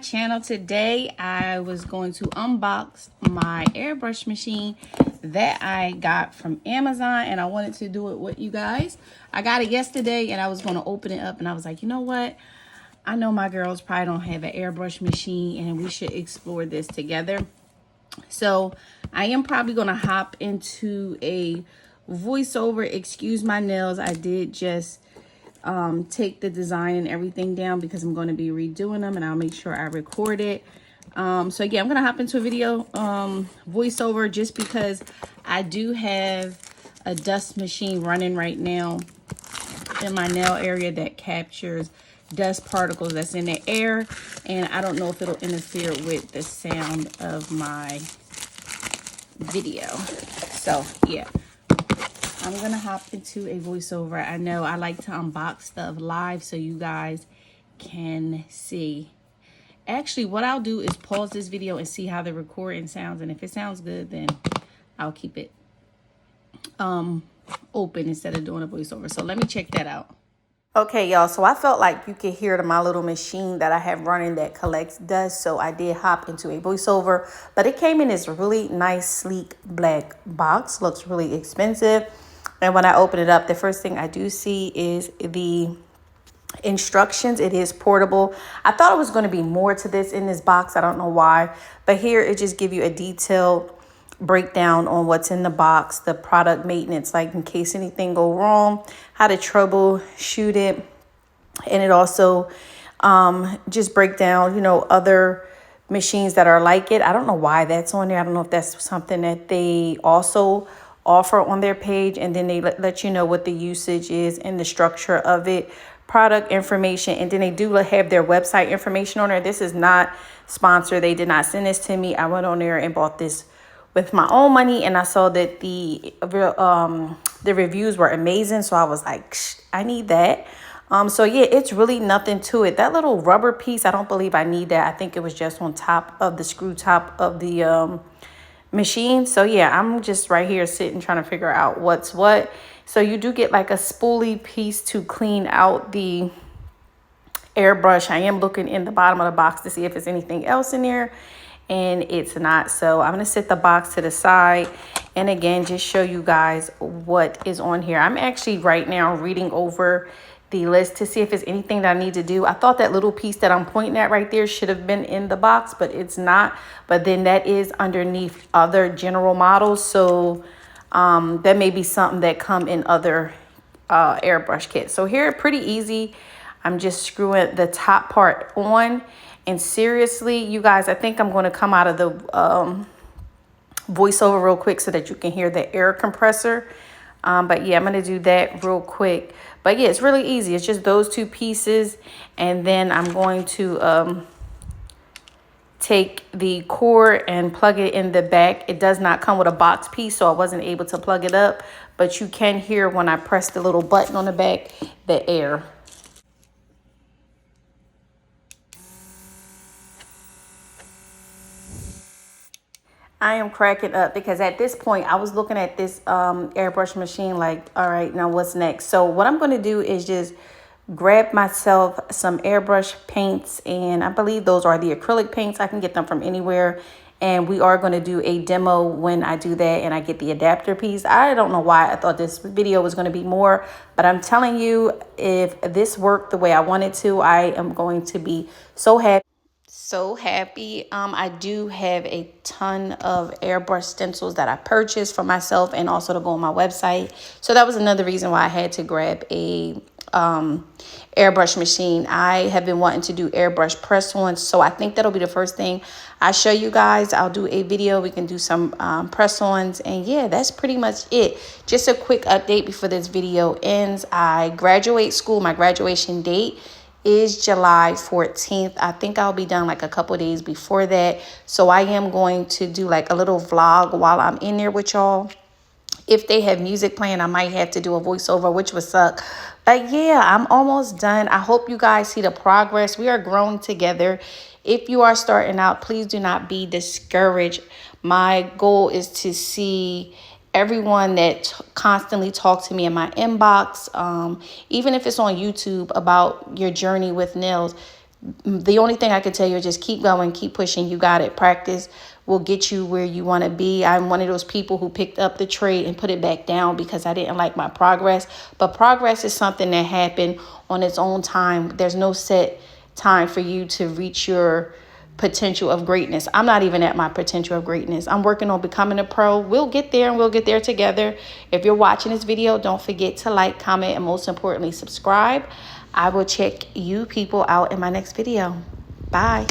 channel. Today I was going to unbox my airbrush machine that I got from Amazon, and I wanted to do it with you guys. I got it yesterday and I was going to open it up, and I was like, you know what, I know my girls probably don't have an airbrush machine and we should explore this together. So I am probably going to hop into a voiceover. Excuse my nails, I did just take the design and everything down because I'm going to be redoing them, and I'll make sure I record it. So yeah, I'm gonna hop into a video voiceover, just because I do have a dust machine running right now in my nail area that captures dust particles that's in the air, and I don't know if it'll interfere with the sound of my video. So yeah, I'm gonna hop into a voiceover. I know I like to unbox stuff live so you guys can see. Actually, what I'll do is pause this video and see how the recording sounds, and if it sounds good, then I'll keep it open instead of doing a voiceover. So let me check that out. Okay, y'all, so I felt like you could hear my little machine that I have running that collects dust, so I did hop into a voiceover, but it came in this really nice, sleek black box. Looks really expensive. And when I open it up, the first thing I do see is the instructions. It is portable. I thought it was going to be more to this in this box. I don't know why, but here it just gives you a detailed breakdown on what's in the box, the product maintenance, like in case anything go wrong, how to troubleshoot it. And it also just break down, you know, other machines that are like it. I don't know why that's on there. I don't know if that's something that they also offer on their page, and then they let you know what the usage is and the structure of it, product information, and then they do have their website information on there. This is not sponsored. They did not send this to me. I went on there and bought this with my own money, and I saw that the reviews were amazing, so I was like, I need that. So yeah, it's really nothing to it. That little rubber piece, I don't believe I need that. I think it was just on top of the screw top of the machine. So yeah, I'm just right here sitting trying to figure out what's what. So you do get like a spoolie piece to clean out the airbrush. I am looking in the bottom of the box to see if there's anything else in there, and it's not. So I'm going to set the box to the side and again just show you guys what is on here. I'm actually right now reading over the list to see if there's anything that I need to do. I thought that little piece that I'm pointing at right there should have been in the box, but it's not. But then that is underneath other general models, so that may be something that come in other airbrush kits. So here, pretty easy. I'm just screwing the top part on. And seriously, you guys, I think I'm going to come out of the voiceover real quick so that you can hear the air compressor. But yeah, I'm going to do that real quick. But yeah, it's really easy. It's just those two pieces. And then I'm going to take the cord and plug it in the back. It does not come with a box piece, so I wasn't able to plug it up. But you can hear when I press the little button on the back, the air. I am cracking up because at this point I was looking at this airbrush machine like, all right, now what's next? So what I'm going to do is just grab myself some airbrush paints, and I believe those are the acrylic paints. I can get them from anywhere, and we are going to do a demo when I do that and I get the adapter piece. I don't know why I thought this video was going to be more, but I'm telling you, if this worked the way I wanted to, I am going to be so happy. I do have a ton of airbrush stencils that I purchased for myself and also to go on my website. So that was another reason why I had to grab a airbrush machine. I have been wanting to do airbrush press-ons, so I think that'll be the first thing I show you guys. I'll do a video. We can do some press-ons, and yeah, that's pretty much it. Just a quick update before this video ends. I graduate school. My graduation date is July 14th. I think I'll be done like a couple days before that. So I am going to do like a little vlog while I'm in there with y'all. If they have music playing, I might have to do a voiceover, which would suck. But yeah, I'm almost done. I hope you guys see the progress. We are growing together. If you are starting out, please do not be discouraged. My goal is to see everyone that constantly talk to me in my inbox, even if it's on YouTube, about your journey with nails. The only thing I can tell you is just keep going, keep pushing. You got it. Practice will get you where you want to be. I'm one of those people who picked up the trade and put it back down because I didn't like my progress. But progress is something that happened on its own time. There's no set time for you to reach your potential of greatness. I'm not even at my potential of greatness. I'm working on becoming a pro. We'll get there, and we'll get there together. If you're watching this video, don't forget to like, comment, and most importantly, subscribe. I will check you people out in my next video. Bye.